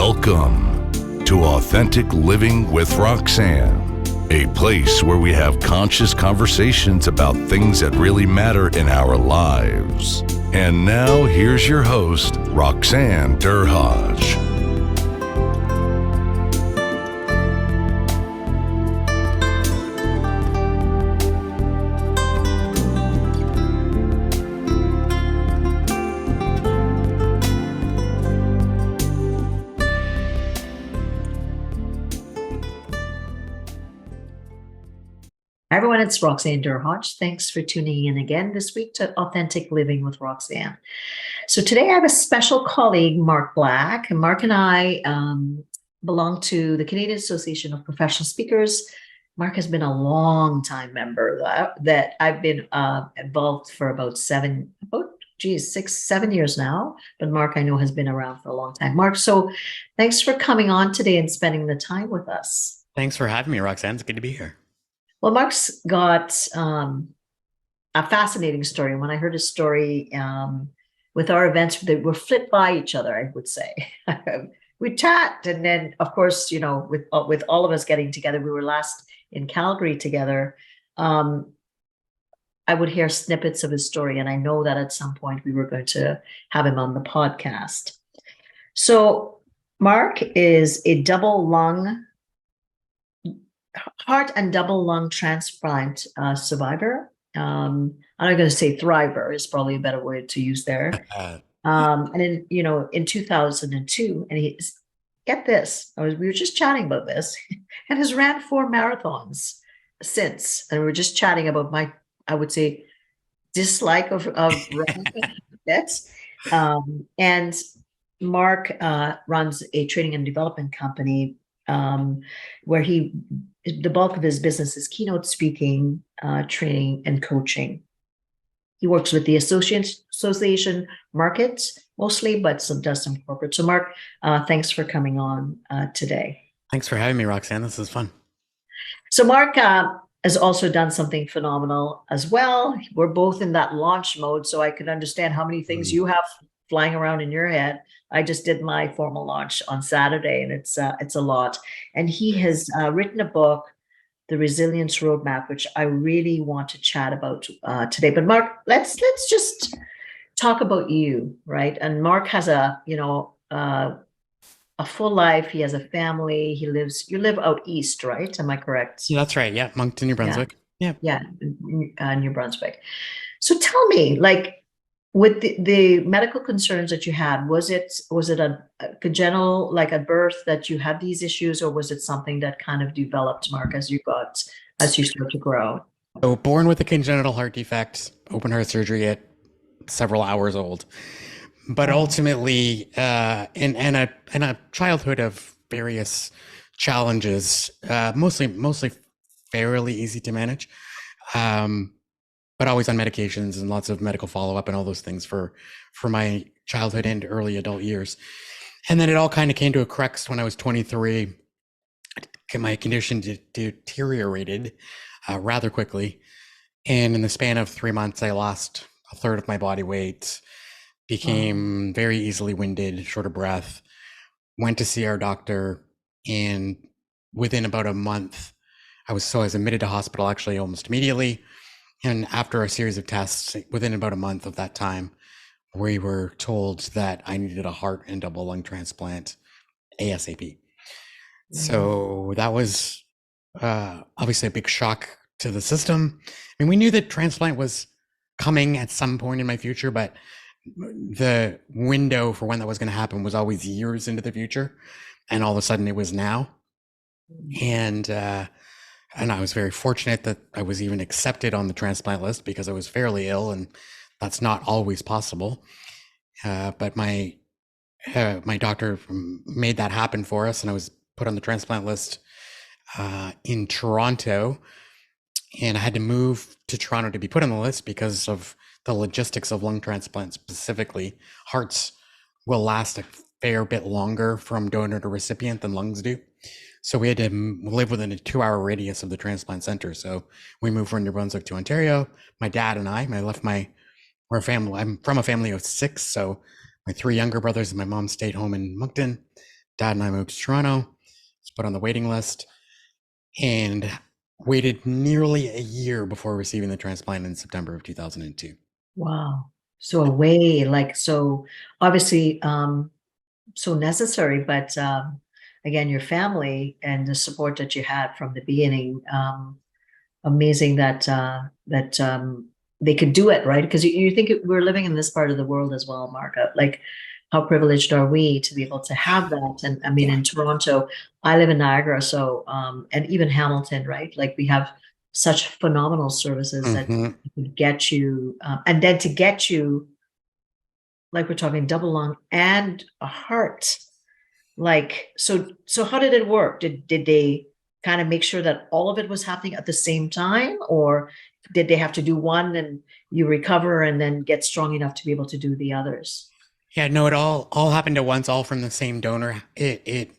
Welcome to Authentic Living with Roxanne, a place where we have conscious conversations about things that really matter in our lives. And now, here's your host, Roxanne Derhodge. Hi everyone, it's Roxanne Derhodge. Thanks for tuning in again this week to Authentic Living with Roxanne. So today I have a special colleague, Mark Black, and Mark and I belong to the Canadian Association of Professional Speakers. Mark has been a long time member that I've been involved for about 6, 7 years now. But Mark, I know, has been around for a long time. Mark, so thanks for coming on today and spending the time with us. Thanks for having me, Roxanne. It's good to be here. Well, Mark's got a fascinating story. When I heard his story with our events, they were flipped by each other, I would say. We chat, and then, of course, you know, with all of us getting together, we were last in Calgary together. I would hear snippets of his story, and I know that at some point we were going to have him on the podcast. So Mark is a heart and double lung transplant survivor. I'm not going to say thriver is probably a better word to use there. And in 2002, and get this, we were just chatting about this, and has ran 4 marathons since. And we were just chatting about my, I would say, dislike of running. And Mark runs a training and development company where the bulk of his business is keynote speaking, training, and coaching. He works with the association markets mostly, but does some corporate. So Mark, thanks for coming on today. Thanks for having me, Roxanne. This is fun. So Mark has also done something phenomenal as well. We're both in that launch mode, so I can understand how many things you have flying around in your head. I just did my formal launch on Saturday, and it's a lot. And he has written a book, The Resilience Roadmap, which I really want to chat about today. But Mark, let's just talk about you, right? And Mark has a full life. He has a family. You live out east, right? Am I correct? Yeah, that's right. Yeah, Moncton, New Brunswick. Yeah, New Brunswick. So tell me, like, with the medical concerns that you had, was it a congenital, like at birth, that you had these issues, or was it something that kind of developed, Mark, as you started to grow? So born with a congenital heart defect, open heart surgery at several hours old, but ultimately in a childhood of various challenges, mostly fairly easy to manage. But always on medications and lots of medical follow-up and all those things for my childhood and early adult years. And then it all kind of came to a crux when I was 23. My condition deteriorated rather quickly. And in the span of 3 months, I lost a third of my body weight, became very easily winded, short of breath, went to see our doctor. And within about a month, I was admitted to hospital actually almost immediately. And after a series of tests, within about a month of that time, we were told that I needed a heart and double lung transplant ASAP. So that was obviously a big shock to the system. I mean, we knew that transplant was coming at some point in my future, but the window for when that was going to happen was always years into the future. And all of a sudden it was now. And I was very fortunate that I was even accepted on the transplant list because I was fairly ill, and that's not always possible. But my doctor made that happen for us, and I was put on the transplant list in Toronto. And I had to move to Toronto to be put on the list because of the logistics of lung transplant specifically. Hearts will last a fair bit longer from donor to recipient than lungs do. So we had to live within a 2-hour radius of the transplant center. So we moved from New Brunswick to Ontario. My dad and I left we're a family. I'm from a family of 6. So my 3 younger brothers and my mom stayed home in Moncton. Dad and I moved to Toronto, was put on the waiting list, and waited nearly a year before receiving the transplant in September of 2002. Wow. So away, like, so obviously, so necessary, but again, your family and the support that you had from the beginning, amazing that they could do it, right? Because you think we're living in this part of the world as well, Marga. Like, how privileged are we to be able to have that? And I mean, Yeah. in Toronto, I live in Niagara, so and even Hamilton, right? Like, we have such phenomenal services that Mhm. could get you, and then to get you, like we're talking double lung and a heart. Like, so how did it work? Did they kind of make sure that all of it was happening at the same time, or did they have to do one and you recover and then get strong enough to be able to do the others? Yeah, no, it all happened at once, all from the same donor. It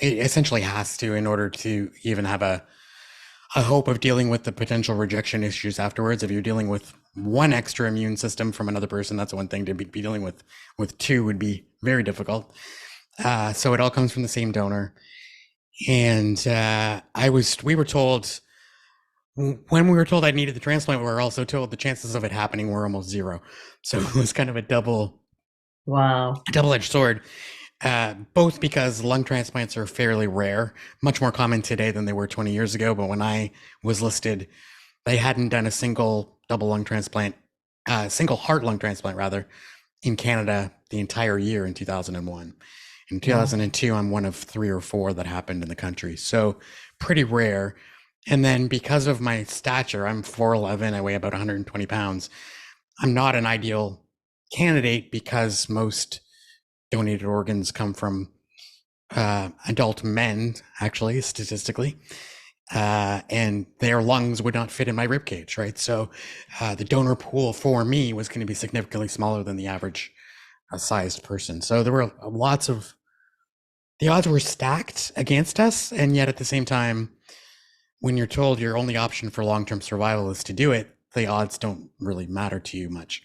essentially has to, in order to even have a hope of dealing with the potential rejection issues afterwards. If you're dealing with one extra immune system from another person, that's one thing. To be dealing with two would be very difficult. So it all comes from the same donor. And we were told, when we were told I needed the transplant, we were also told the chances of it happening were almost zero. So it was kind of a Wow. double-edged sword. Both because lung transplants are fairly rare, much more common today than they were 20 years ago. But when I was listed, they hadn't done a single double lung transplant, single heart lung transplant rather, in Canada the entire year in 2001. In Wow. 2002, I'm one of 3 or 4 that happened in the country. So pretty rare. And then because of my stature, I'm 4'11", I weigh about 120 pounds. I'm not an ideal candidate because most donated organs come from adult men, actually, statistically, and their lungs would not fit in my rib cage, right? So the donor pool for me was going to be significantly smaller than the average sized person. So there were the odds were stacked against us, and yet at the same time, when you're told your only option for long-term survival is to do it, the odds don't really matter to you much.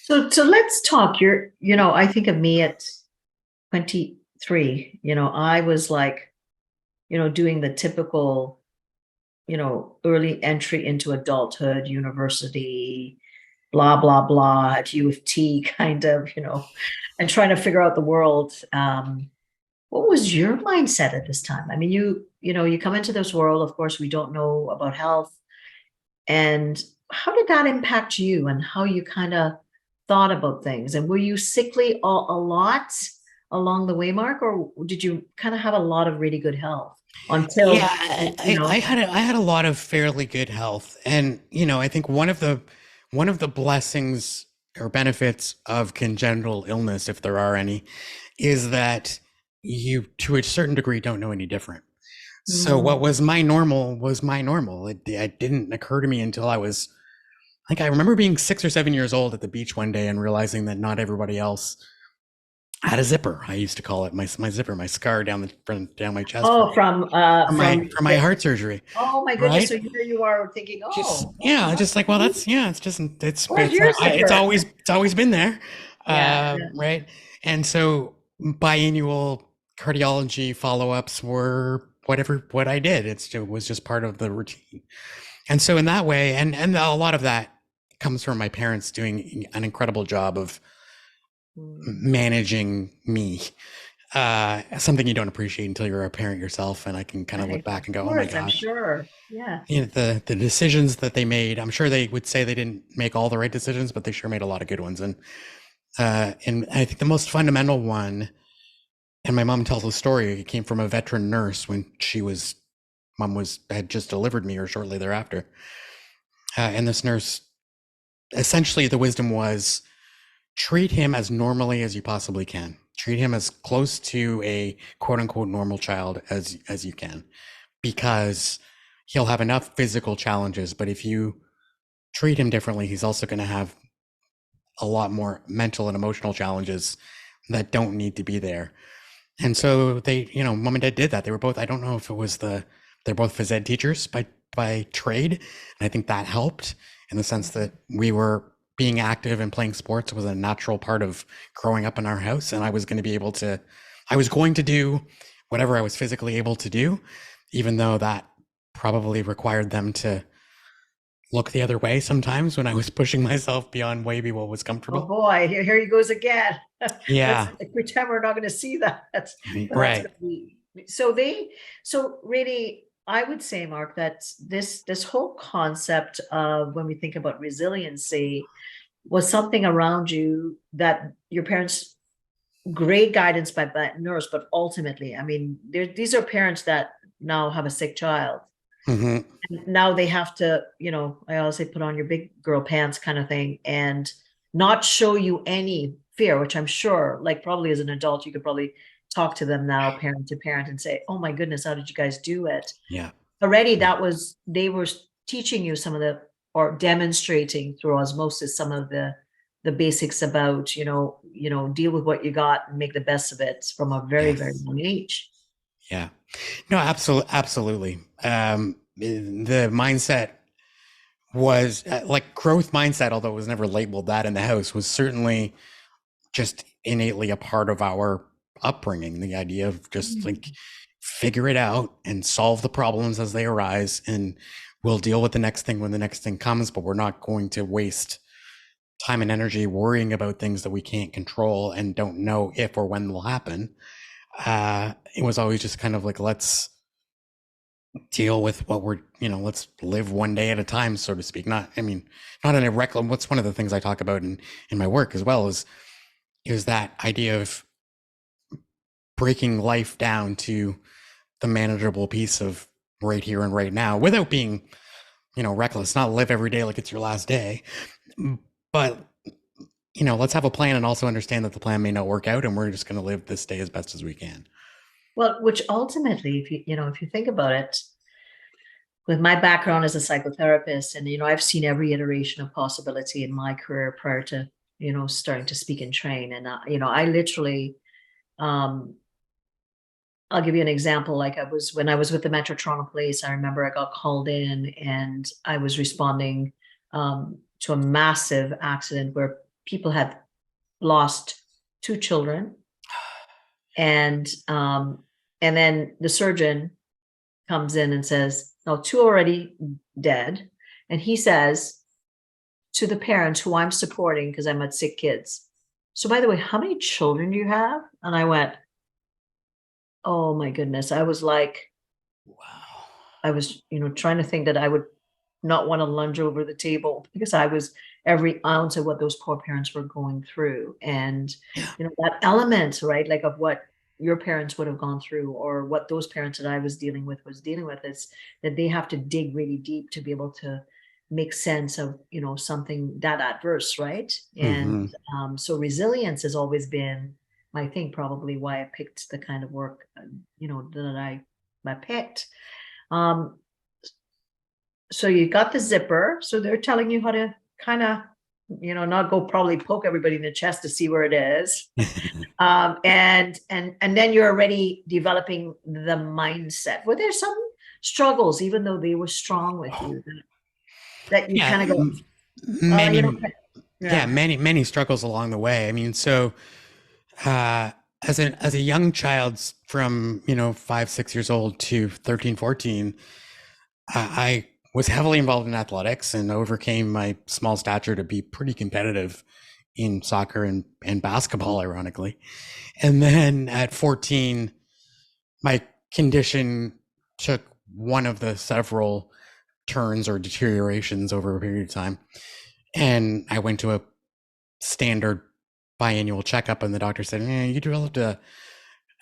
So let's talk. I think of me at 23. I was like, doing the typical, early entry into adulthood, university, blah, blah, blah, at U of T, kind of, and trying to figure out the world. What was your mindset at this time? I mean, you come into this world, of course, we don't know about health. And how did that impact you and how you kind of thought about things? And were you sickly a lot along the way, Mark, or did you kind of have a lot of really good health Yeah, until, I had a lot of fairly good health, and I think one of the blessings or benefits of congenital illness, if there are any, is that you, to a certain degree, don't know any different. So what Mm. was my normal was my normal. It didn't occur to me until I remember being 6 or 7 years old at the beach one day and realizing that not everybody else had a zipper. I used to call it my zipper, my scar down the front, down my chest Oh, from my heart surgery, oh my goodness. right? So here you are thinking, Just oh, yeah, that's just like, well, that's yeah, it's just where's your zipper? it's always been there, Yeah. right? And so biannual cardiology follow-ups were what I did. It was just part of the routine. And so in that way, and a lot of that comes from my parents doing an incredible job of Mm. managing me. Something you don't appreciate until you're a parent yourself. And I can kind of look Of back and go, oh my course, I'm gosh, sure. Yeah. the decisions that they made. I'm sure they would say they didn't make all the right decisions, but they sure made a lot of good ones. And I think the most fundamental one, and my mom tells a story, it came from a veteran nurse when mom had just delivered me or shortly thereafter. And this nurse, essentially the wisdom was, treat him as normally as you possibly can. Treat him as close to a quote unquote normal child as you can, because he'll have enough physical challenges, but if you treat him differently, he's also going to have a lot more mental and emotional challenges that don't need to be there. And so they, mom and dad did that. They were both, I don't know if it was they're both phys ed teachers by trade. And I think that helped in the sense that we were being active and playing sports was a natural part of growing up in our house. And I was going to be able to I was going to do whatever I was physically able to do, even though that probably required them to look the other way sometimes when I was pushing myself beyond maybe what was Oh comfortable. boy, here he goes again. Yeah. Let's pretend we're not going to see that. That's Right. going to be so really I would say, Mark, that this whole concept of when we think about resiliency was something around you that your parents great guidance by nurse, but ultimately, I mean, these are parents that now have a sick child. Hmm. And now they have to, I always say, put on your big girl pants kind of thing and not show you any fear, which I'm sure, like probably as an adult, you could probably talk to them now, parent to parent, and say, oh my goodness, how did you guys do it? Yeah. Already they were teaching you some of the, or demonstrating through osmosis, some of the basics about, deal with what you got and make the best of it from a very, very Yes. young age. Yeah. No, absolutely. The mindset was like growth mindset, although it was never labeled that in the house, was certainly just innately a part of our upbringing. The idea of just like figure it out and solve the problems as they arise, and we'll deal with the next thing when the next thing comes, but we're not going to waste time and energy worrying about things that we can't control and don't know if or when they'll happen. It was always just kind of like, let's deal with what we're, let's live one day at a time, so to speak. Not in a reckless, what's one of the things I talk about in my work as well is that idea of breaking life down to the manageable piece of right here and right now without being, reckless. Not live every day like it's your last day, but let's have a plan and also understand that the plan may not work out, and we're just going to live this day as best as we can. Well, which ultimately, if you think about it, with my background as a psychotherapist, and I've seen every iteration of possibility in my career prior to starting to speak and train, and I literally, I'll give you an example. Like when I was with the Metro Toronto Police, I remember I got called in and I was responding to a massive accident where people had lost two children, and then the surgeon comes in and says, no, two already dead. And he says to the parents who I'm supporting, because I'm at sick kids, so by the way, how many children do you have? And I went, oh my goodness. I was like, Wow. I was, trying to think that I would not want to lunge over the table because I was every ounce of what those poor parents were going through. And, that element, right, like of what your parents would have gone through or what those parents that I was dealing with is that they have to dig really deep to be able to make sense of, something that adverse, right? And so resilience has always been my thing, probably why I picked the kind of work, that I picked. So you got the zipper. So they're telling you how to kind of, not go probably poke everybody in the chest to see where it is. And then you're already developing the mindset. Were there some struggles, even though they were strong with you, that you kind of go, many struggles along the way. I mean, so as a young child from 5-6 years old to 13, 14, I was heavily involved in athletics and overcame my small stature to be pretty competitive in soccer and basketball, ironically. And then at 14, my condition took one of the several turns or deteriorations over a period of time. And I went to a standard biannual checkup, and the doctor said, you developed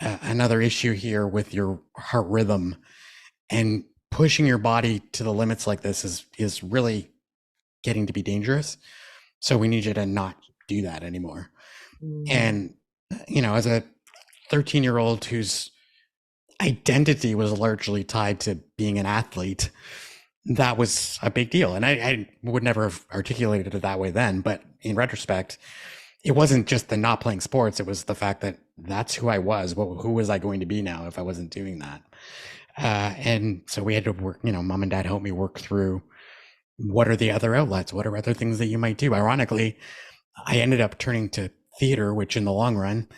another issue here with your heart rhythm, and pushing your body to the limits like this is really getting to be dangerous. So we need you to not do that anymore. And, as a 13-year-old whose identity was largely tied to being an athlete, that was a big deal. And I would never have articulated it that way then, but in retrospect, it wasn't just the not playing sports. It was the fact that that's who I was. Who was I going to be now if I wasn't doing that? And so we had to work, mom and dad helped me work through what are the other outlets? What are other things that you might do? Ironically, I ended up turning to theater, which in the long run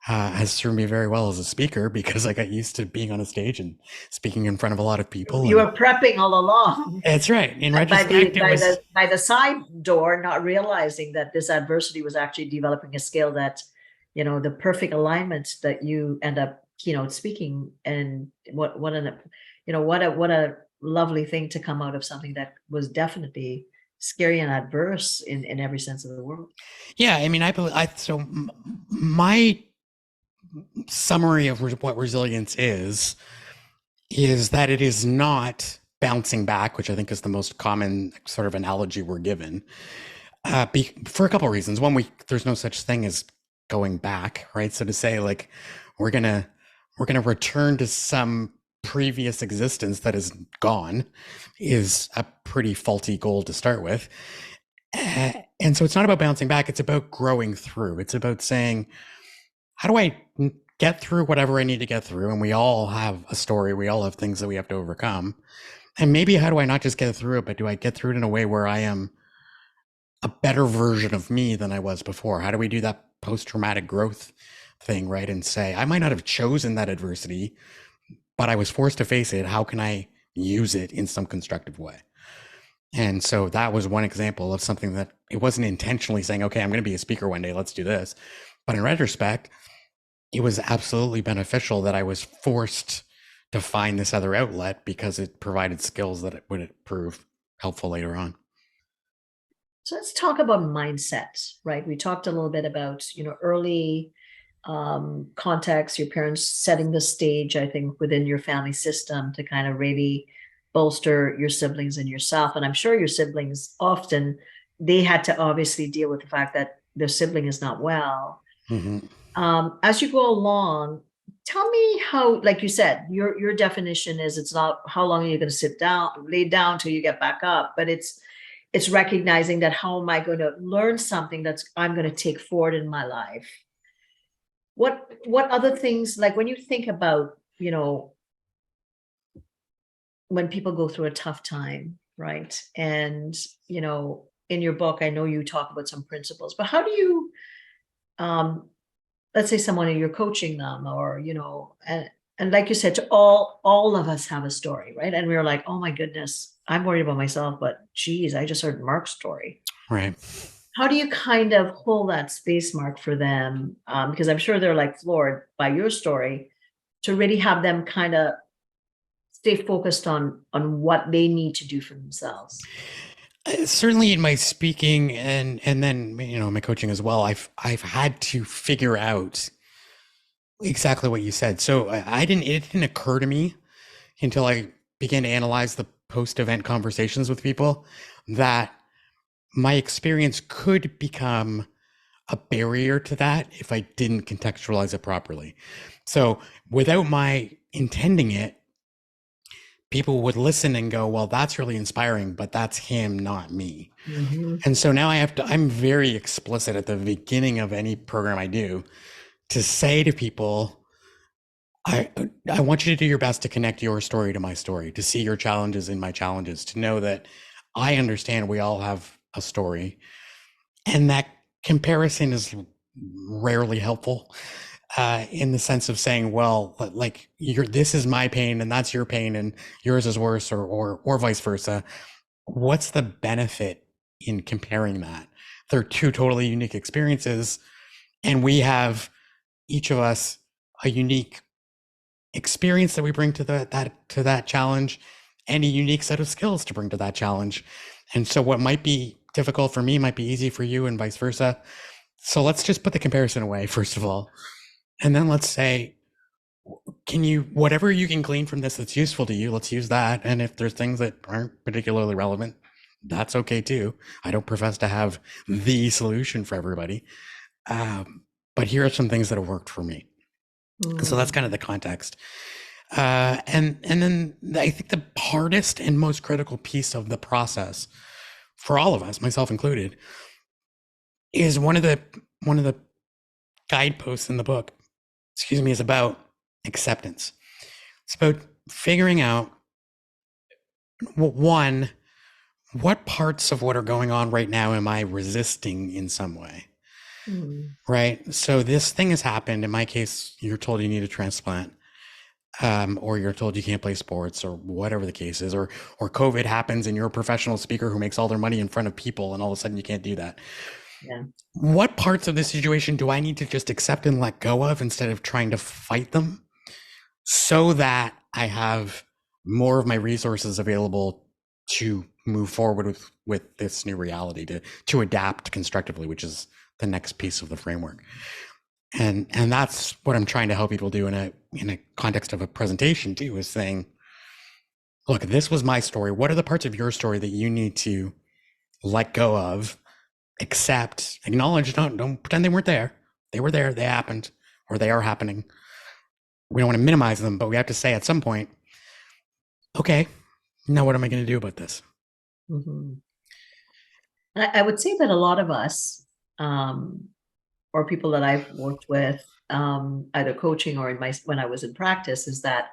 has served me very well as a speaker because I got used to being on a stage and speaking in front of a lot of people. You And were prepping all along that's right. In by the retrospect, it was, by the side door, not realizing that this adversity was actually developing a skill that, the perfect alignment that you end up keynote speaking. And what a lovely thing to come out of something that was definitely scary and adverse in every sense of the word. yeah, I mean, my summary of what resilience is that it is not bouncing back, which I think is the most common sort of analogy we're given, for a couple of reasons. One, there's no such thing as going back, right? So to say like we're gonna return to some previous existence that is gone is a pretty faulty goal to start with. And so it's not about bouncing back, it's about growing through. It's about saying, how do I get through whatever I need to get through? And we all have a story, we all have things that we have to overcome. And maybe how do I not just get through it, but do I get through it in a way where I am a better version of me than I was before? How do we do that post-traumatic growth thing, right? And say, I might not have chosen that adversity, but I was forced to face it. How can I use it in some constructive way? And so that was one example of something that it wasn't intentionally saying, okay, I'm going to be a speaker one day, let's do this. But in retrospect, it was absolutely beneficial that I was forced to find this other outlet because it provided skills that it would prove helpful later on. So let's talk about mindset, right? We talked a little bit about, early context, your parents setting the stage, I think, within your family system to kind of really bolster your siblings and yourself. And I'm sure your siblings often, they had to obviously deal with the fact that their sibling is not well. Mm-hmm. As you go along, tell me how, like you said, your definition is it's not how long are you going to lay down till you get back up, but it's recognizing that how am I going to learn something I'm going to take forward in my life. What other things, like when you think about, when people go through a tough time, right? And, in your book, I know you talk about some principles, but how do you, let's say someone you're coaching them or, and like you said, to all of us have a story, right? And we were like, oh my goodness, I'm worried about myself, but geez, I just heard Mark's story. Right. How do you kind of hold that space, Mark, for them? Because I'm sure they're like floored by your story, to really have them kind of stay focused on what they need to do for themselves. Certainly in my speaking and then my coaching as well, I've had to figure out exactly what you said. So it didn't occur to me until I began to analyze the post-event conversations with people that my experience could become a barrier to that if I didn't contextualize it properly. So without my intending it, people would listen and go, well, that's really inspiring, but that's him, not me. Mm-hmm. And so now I'm very explicit at the beginning of any program I do to say to people, I want you to do your best to connect your story to my story, to see your challenges in my challenges, to know that I understand we all have a story. And that comparison is rarely helpful in the sense of saying, well, like this is my pain and that's your pain and yours is worse or vice versa. What's the benefit in comparing that? They're two totally unique experiences. And we have each of us a unique experience that we bring to that challenge and a unique set of skills to bring to that challenge. And so what might be difficult for me might be easy for you and vice versa. So let's just put the comparison away, first of all. And then let's say, whatever you can glean from this that's useful to you, let's use that. And if there's things that aren't particularly relevant, that's okay too. I don't profess to have the solution for everybody. But here are some things that have worked for me. So that's kind of the context. And then I think the hardest and most critical piece of the process for all of us, myself included, is one of the guideposts in the book, is about acceptance. It's about figuring out, one, what parts of what are going on right now am I resisting in some way? Mm. right? So this thing has happened. In my case, you're told you need a transplant, or you're told you can't play sports, or whatever the case is, or COVID happens and you're a professional speaker who makes all their money in front of people, and all of a sudden you can't do that. Yeah. What parts of this situation do I need to just accept and let go of instead of trying to fight them, so that I have more of my resources available to move forward with this new reality, to adapt constructively, which is the next piece of the framework. And that's what I'm trying to help people do in a context of a presentation too, is saying, look, this was my story. What are the parts of your story that you need to let go of, accept, acknowledge? Don't pretend they weren't there. They were there, they happened, or they are happening. We don't want to minimize them, but we have to say at some point, okay, now what am I going to do about this? Mm-hmm. I would say that a lot of us, or people that I've worked with, either coaching or when I was in practice, is that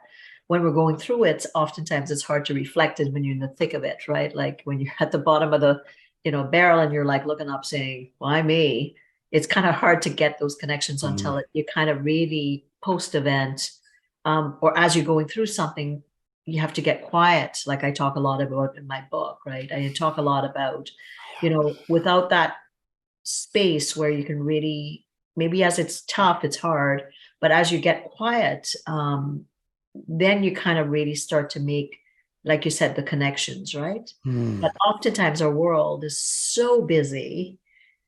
when we're going through it, oftentimes it's hard to reflect it when you're in the thick of it, right? Like when you're at the bottom of the, barrel and you're like looking up saying, why me? It's kind of hard to get those connections until you kind of really post event, or as you're going through something, you have to get quiet. Like I talk a lot about in my book, right? I talk a lot about, without that space where you can really, maybe as it's tough, it's hard, but as you get quiet, then you kind of really start to make, like you said, the connections, right? But oftentimes our world is so busy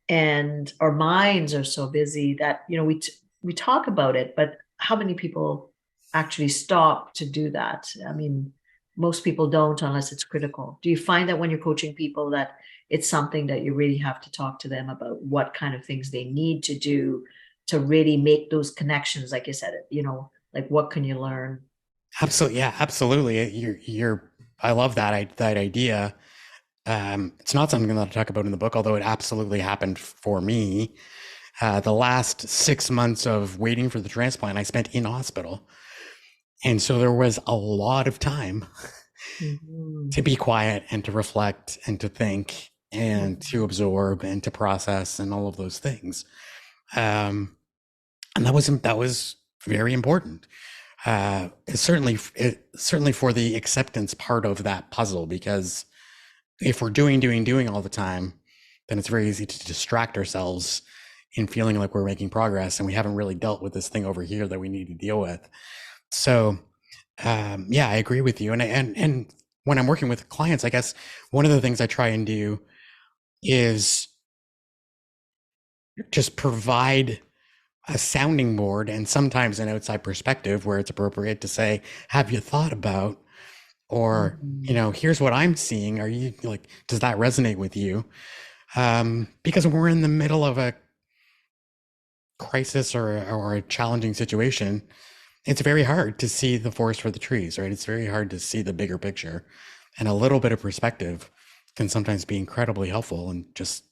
and our minds are so busy that, we talk about it, but how many people actually stop to do that? I mean, most people don't unless it's critical. Do you find that when you're coaching people that it's something that you really have to talk to them about, what kind of things they need to do to really make those connections? Like you said, like what can you learn? Absolutely. Yeah, absolutely. I love that idea. It's not something that I talk about in the book, although it absolutely happened for me. The last 6 months of waiting for the transplant, I spent in hospital. And so there was a lot of time Mm-hmm. to be quiet and to reflect and to think and to absorb and to process and all of those things. And that was very important. Certainly for the acceptance part of that puzzle, because if we're doing all the time, then it's very easy to distract ourselves in feeling like we're making progress and we haven't really dealt with this thing over here that we need to deal with. So yeah, I agree with you. And when I'm working with clients, I guess one of the things I try and do is just provide a sounding board and sometimes an outside perspective where it's appropriate to say, have you thought about, or, Mm-hmm. here's what I'm seeing. Are you like, does that resonate with you? Because when we're in the middle of a crisis or a challenging situation, it's very hard to see the forest for the trees, right? It's very hard to see the bigger picture. And a little bit of perspective can sometimes be incredibly helpful in just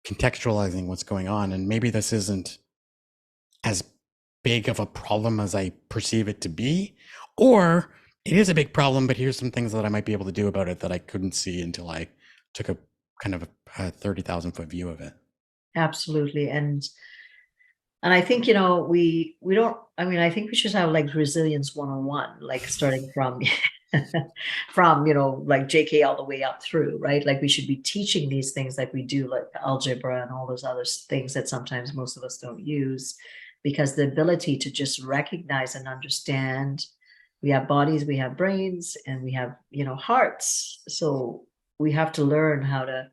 contextualizing what's going on. And maybe this isn't as big of a problem as I perceive it to be, or it is a big problem, but here's some things that I might be able to do about it that I couldn't see until I took a kind of a 30,000-foot view of it. Absolutely. And I think, we don't, I mean, I think we should have like resilience 101, like starting from from, like JK all the way up through, right? Like we should be teaching these things like we do, like algebra and all those other things that sometimes most of us don't use, because the ability to just recognize and understand, we have bodies, we have brains, and we have, hearts. So we have to learn how to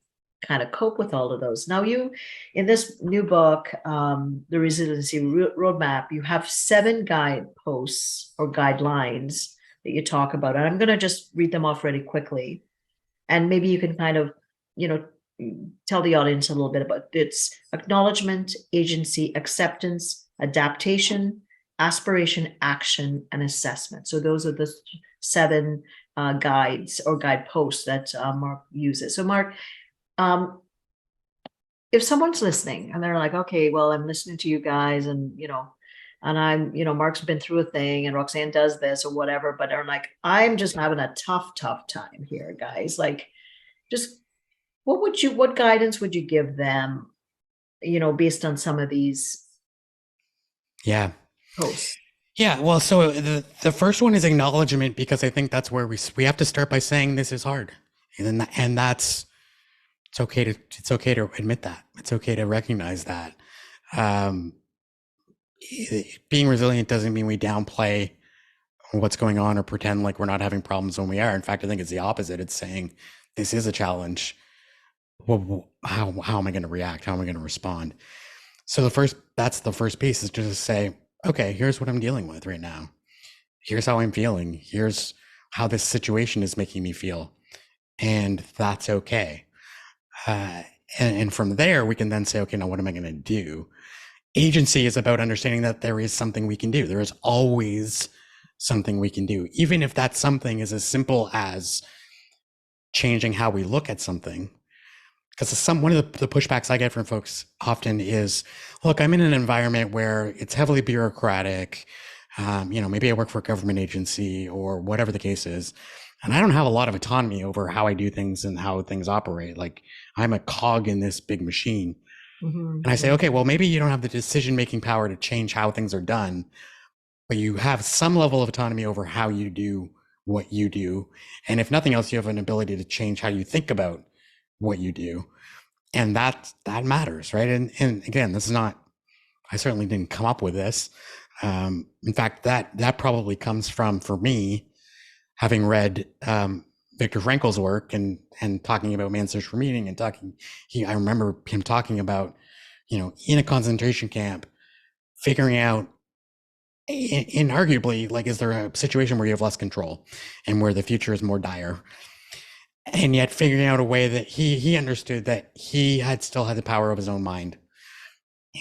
kind of cope with all of those. Now, you, in this new book, the Resiliency Roadmap, you have 7 guideposts or guidelines that you talk about. And I'm going to just read them off really quickly. And maybe you can kind of, you know, tell the audience a little bit about it's acknowledgement, agency, acceptance, adaptation, aspiration, action, and assessment. So those are the 7 guides or guideposts that Mark uses. So Mark, if someone's listening and they're like, okay, well, I'm listening to you guys and, and I'm, Mark's been through a thing and Roxanne does this or whatever, but they're like, I'm just having a tough time here, guys. Like, just what guidance would you give them based on some of these Yeah. posts? Yeah. Well, so the first one is acknowledgement, because I think that's where we have to start by saying this is hard. And that's, it's okay to admit that. It's okay to recognize that. Um, Being resilient doesn't mean we downplay what's going on or pretend like we're not having problems when we are. In fact, I think it's the opposite. It's saying this is a challenge. Well, how am I going to react? How am I going to respond? So that's the first piece, is just to say, okay, here's what I'm dealing with right now. Here's how I'm feeling. Here's how this situation is making me feel. And that's okay. And from there, we can then say, okay, now what am I going to do? Agency is about understanding that there is something we can do. There is always something we can do, even if that something is as simple as changing how we look at something. Because one of the pushbacks I get from folks often is, look, I'm in an environment where it's heavily bureaucratic. Maybe I work for a government agency or whatever the case is, and I don't have a lot of autonomy over how I do things and how things operate. Like, I'm a cog in this big machine. Mm-hmm. And I say, okay, well, maybe you don't have the decision-making power to change how things are done, but you have some level of autonomy over how you do what you do. And if nothing else, you have an ability to change how you think about what you do. And that matters, right? And again, this is not, I certainly didn't come up with this. In fact, that probably comes from, for me, having read Viktor Frankl's work and talking about Man's Search for Meaning, and I remember him talking about, in a concentration camp, figuring out, inarguably, like, is there a situation where you have less control and where the future is more dire? And yet figuring out a way that he understood that he still had the power of his own mind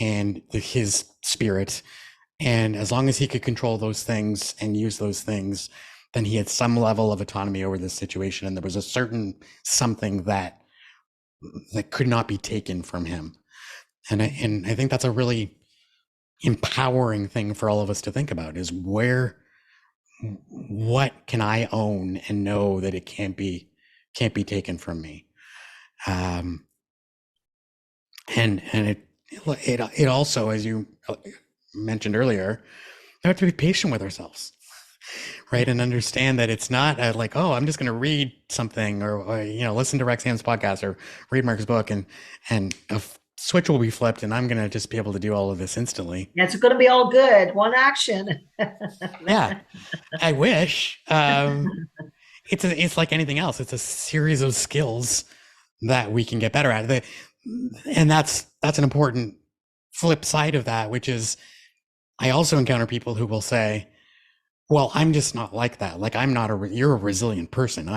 and his spirit. And as long as he could control those things and use those things, then he had some level of autonomy over this situation. And there was a certain something that could not be taken from him. And I think that's a really empowering thing for all of us to think about, is what can I own and know that it can't be taken from me. And it also, as you mentioned earlier, we have to be patient with ourselves, right? And understand that it's not like, oh, I'm just going to read something or listen to Roxanne's podcast or read Mark's book and a switch will be flipped and I'm going to just be able to do all of this instantly. Yeah, it's going to be all good. One action. Yeah, I wish. It's like anything else. It's a series of skills that we can get better at. And that's an important flip side of that, which is, I also encounter people who will say, well, I'm just not like that. Like, you're a resilient person.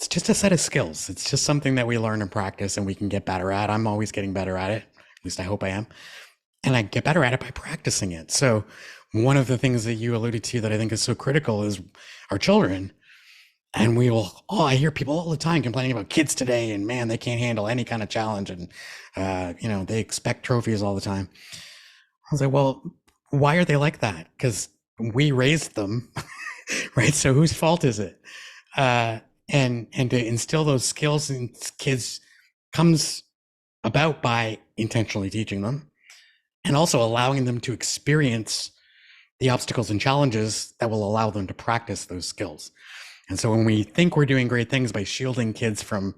It's just a set of skills. It's just something that we learn and practice and we can get better at. I'm always getting better at it. At least I hope I am. And I get better at it by practicing it. So one of the things that you alluded to that I think is so critical is our children. And I hear people all the time complaining about kids today, and man, they can't handle any kind of challenge. And, they expect trophies all the time. I was like, well, why are they like that? Because we raised them, right? So whose fault is it? And to instill those skills in kids comes about by intentionally teaching them and also allowing them to experience the obstacles and challenges that will allow them to practice those skills. And so when we think we're doing great things by shielding kids from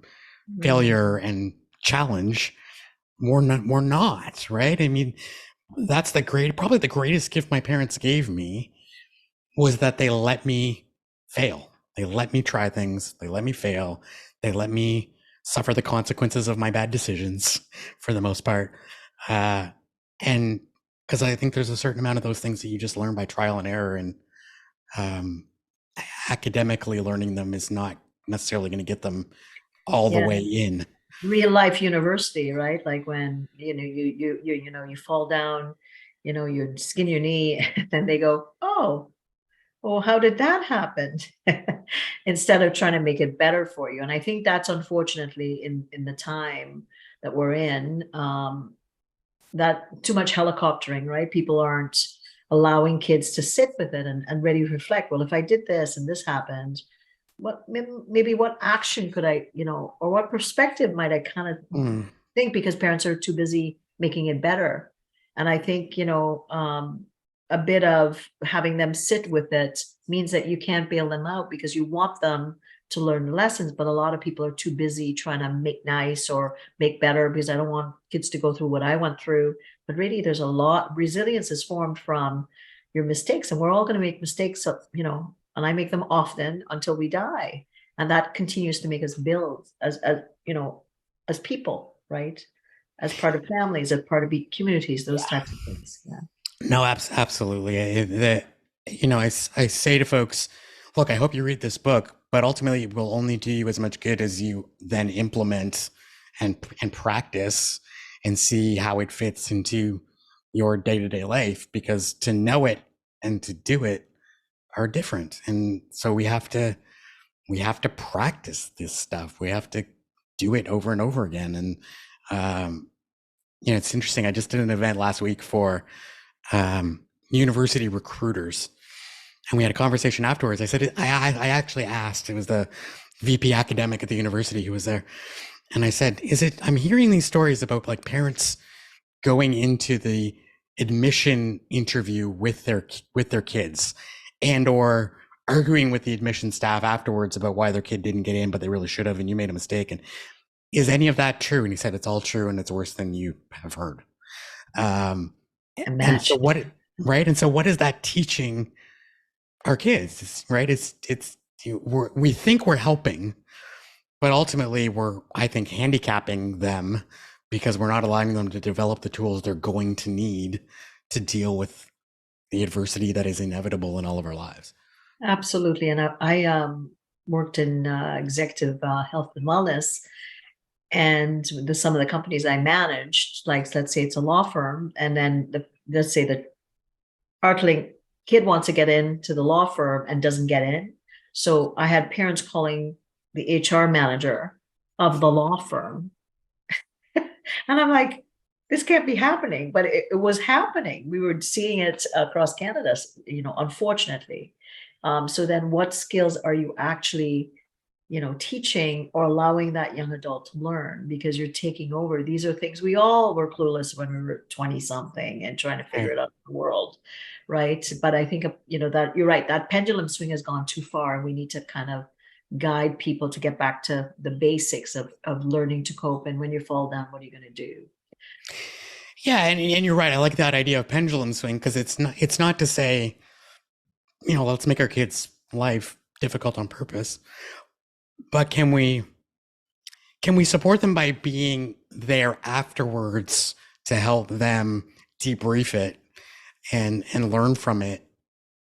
failure and challenge, we're not, right? I mean, that's probably the greatest gift my parents gave me, was that they let me fail. They let me try things. They let me fail. They let me suffer the consequences of my bad decisions for the most part. And because I think there's a certain amount of those things that you just learn by trial and error, and academically learning them is not necessarily going to get them all the way in. Real life university, right? Like when you fall down, you skin your knee, and they go, oh, well, how did that happen? Instead of trying to make it better for you. And I think that's unfortunately in the time that we're in, that too much helicoptering, right? People aren't allowing kids to sit with it and really reflect. Well, if I did this and this happened, what action could I, or what perspective might I kind of think because parents are too busy making it better. And I think, a bit of having them sit with it means that you can't bail them out because you want them to learn the lessons. But a lot of people are too busy trying to make nice or make better because I don't want kids to go through what I went through. But really, there's a lot. Resilience is formed from your mistakes, and we're all going to make mistakes, and I make them often until we die. And that continues to make us build as people, right? As part of families, as part of communities, those types of things. Yeah. No, absolutely. I say to folks, look, I hope you read this book, but ultimately it will only do you as much good as you then implement and practice and see how it fits into your day-to-day life, because to know it and to do it are different. And so we have to practice this stuff. We have to do it over and over again. And it's interesting. I just did an event last week for university recruiters, and we had a conversation afterwards. I said, I actually asked, it was the VP academic at the university who was there, and I said, I'm hearing these stories about like parents going into the admission interview with their kids, and or arguing with the admission staff afterwards about why their kid didn't get in, but they really should have, and you made a mistake. And is any of that true? And he said, it's all true, and it's worse than you have heard. And so what is that teaching our kids? Right? We think we're helping, but ultimately we're, I think, handicapping them because we're not allowing them to develop the tools they're going to need to deal with the adversity that is inevitable in all of our lives. Absolutely. And I worked in executive health and wellness, and some of the companies I managed, like let's say it's a law firm, and then let's say the Artling kid wants to get into the law firm and doesn't get in. So I had parents calling the HR manager of the law firm. And I'm like, this can't be happening, but it was happening. We were seeing it across Canada, unfortunately. So then what skills are you actually, teaching or allowing that young adult to learn, because you're taking over? These are things we all were clueless when we were 20 something and trying to figure it out in the world. Right. But I think, that you're right, that pendulum swing has gone too far, and we need to kind of guide people to get back to the basics of learning to cope. And when you fall down, what are you going to do? Yeah. And you're right. I like that idea of pendulum swing, because it's not to say, let's make our kids' life difficult on purpose, but can we support them by being there afterwards to help them debrief it and learn from it,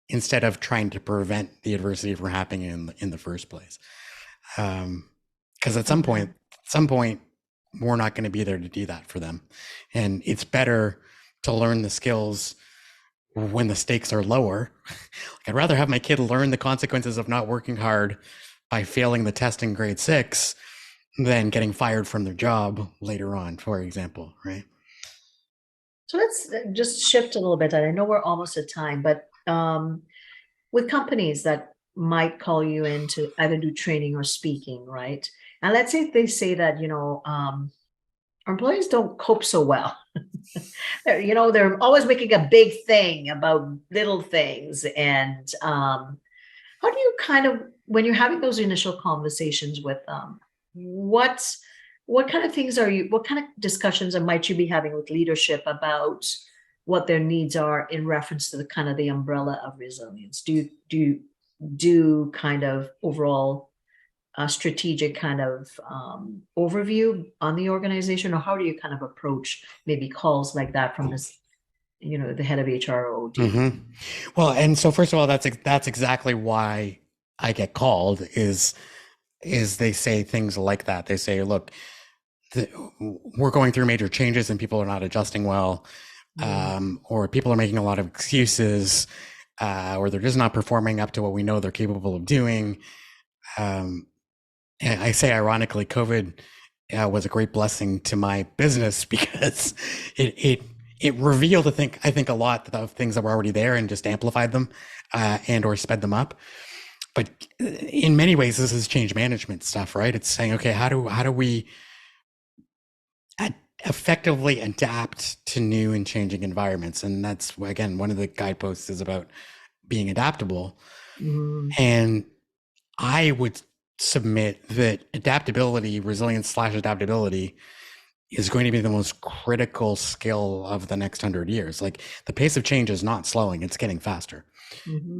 instead of trying to prevent the adversity from happening in the first place? Because at some point, we're not going to be there to do that for them. And it's better to learn the skills when the stakes are lower. I'd rather have my kid learn the consequences of not working hard by failing the test in grade 6 than getting fired from their job later on, for example, right? So let's just shift a little bit. I know we're almost at time, but with companies that might call you in to either do training or speaking, right? And let's say they say that, our employees don't cope so well. They're always making a big thing about little things. And how do you kind of, when you're having those initial conversations with them, what kind of things what kind of discussions might you be having with leadership about what their needs are in reference to the kind of the umbrella of resilience? Do you do kind of overall strategic kind of overview on the organization, or how do you kind of approach maybe calls like that from this, the head of HRO? Mm-hmm. Well, and so first of all, that's exactly why I get called, is they say things like that. They say, look, we're going through major changes and people are not adjusting well, or people are making a lot of excuses, or they're just not performing up to what we know they're capable of doing. And I say, ironically, COVID was a great blessing to my business, because it revealed, I think a lot of things that were already there and just amplified them, and or sped them up. But in many ways, this is change management stuff, right? It's saying, okay, how do we effectively adapt to new and changing environments. And that's, again, one of the guideposts is about being adaptable. And I would submit that adaptability, resilience/adaptability, is going to be the most critical skill of the next 100 years. Like, the pace of change is not slowing, it's getting faster.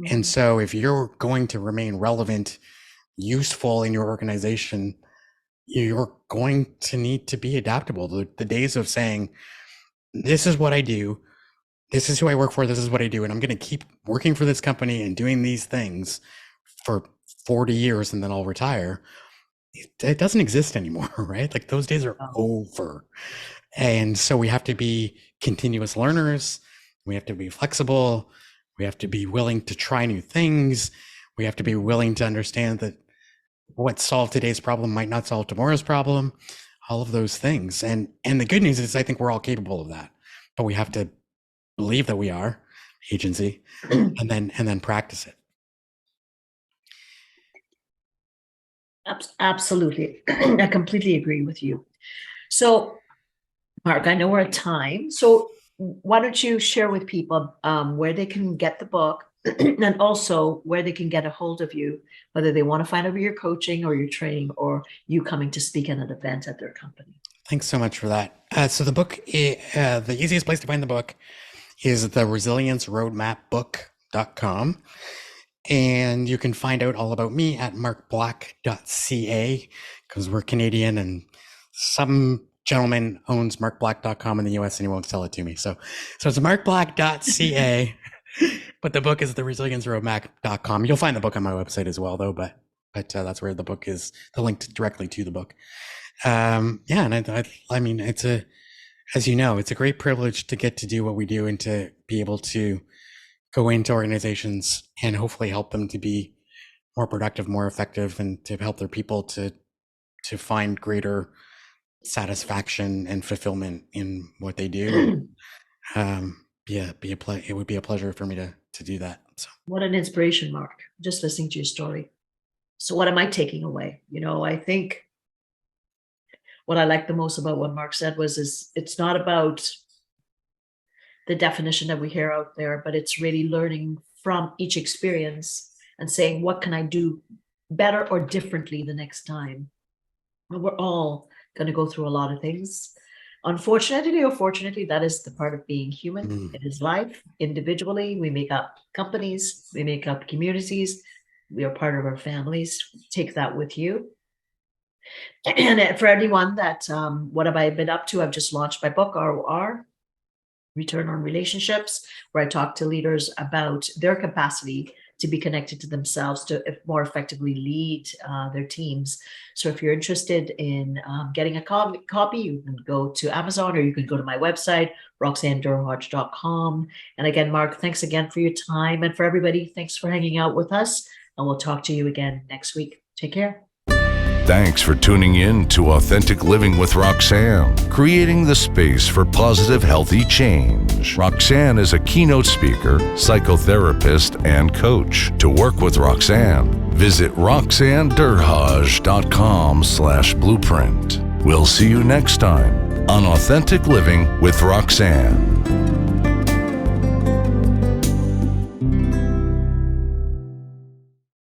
And so if you're going to remain relevant, useful in your organization, you're going to need to be adaptable. The days of saying, this is what I do, this is who I work for, this is what I do, and I'm going to keep working for this company and doing these things for 40 years and then I'll retire, it doesn't exist anymore, right? Like, those days are over. And so we have to be continuous learners. We have to be flexible. We have to be willing to try new things. We have to be willing to understand that what solved today's problem might not solve tomorrow's problem, all of those things. And the good news is I think we're all capable of that, but we have to believe that we are agency and then practice it. Absolutely. I completely agree with you. So, Mark, I know we're at time. So why don't you share with people where they can get the book and also where they can get a hold of you, whether they want to find out your coaching or your training or you coming to speak at an event at their company. Thanks so much for that. So the book, the easiest place to find the book is the resilienceroadmapbook.com. And you can find out all about me at markblack.ca, because we're Canadian and some gentleman owns markblack.com in the US and he won't sell it to me. So it's markblack.ca, but the book is the resilienceroadmap.com. You'll find the book on my website as well, though, but that's where the book is, the link directly to the book. And I mean, it's as you know, it's a great privilege to get to do what we do and to be able to go into organizations and hopefully help them to be more productive, more effective, and to help their people to find greater satisfaction and fulfillment in what they do. It would be a pleasure for me to do that. So. What an inspiration, Mark, just listening to your story. So what am I taking away? I think what I like the most about what Mark said is it's not about the definition that we hear out there, but it's really learning from each experience and saying, what can I do better or differently the next time? And we're all going to go through a lot of things. Unfortunately or fortunately, that is the part of being human. It is life. Individually, we make up companies, we make up communities, we are part of our families. Take that with you. And for anyone that, what have I been up to? I've just launched my book, ROR, Return on Relationships, where I talk to leaders about their capacity to be connected to themselves, to more effectively lead their teams. So if you're interested in getting a copy, you can go to Amazon or you can go to my website, roxannedurhodge.com. And again, Mark, thanks again for your time. And for everybody, thanks for hanging out with us. And we'll talk to you again next week. Take care. Thanks for tuning in to Authentic Living with Roxanne, creating the space for positive, healthy change. Roxanne is a keynote speaker, psychotherapist, and coach. To work with Roxanne, visit roxannedurhodge.com/blueprint. We'll see you next time on Authentic Living with Roxanne.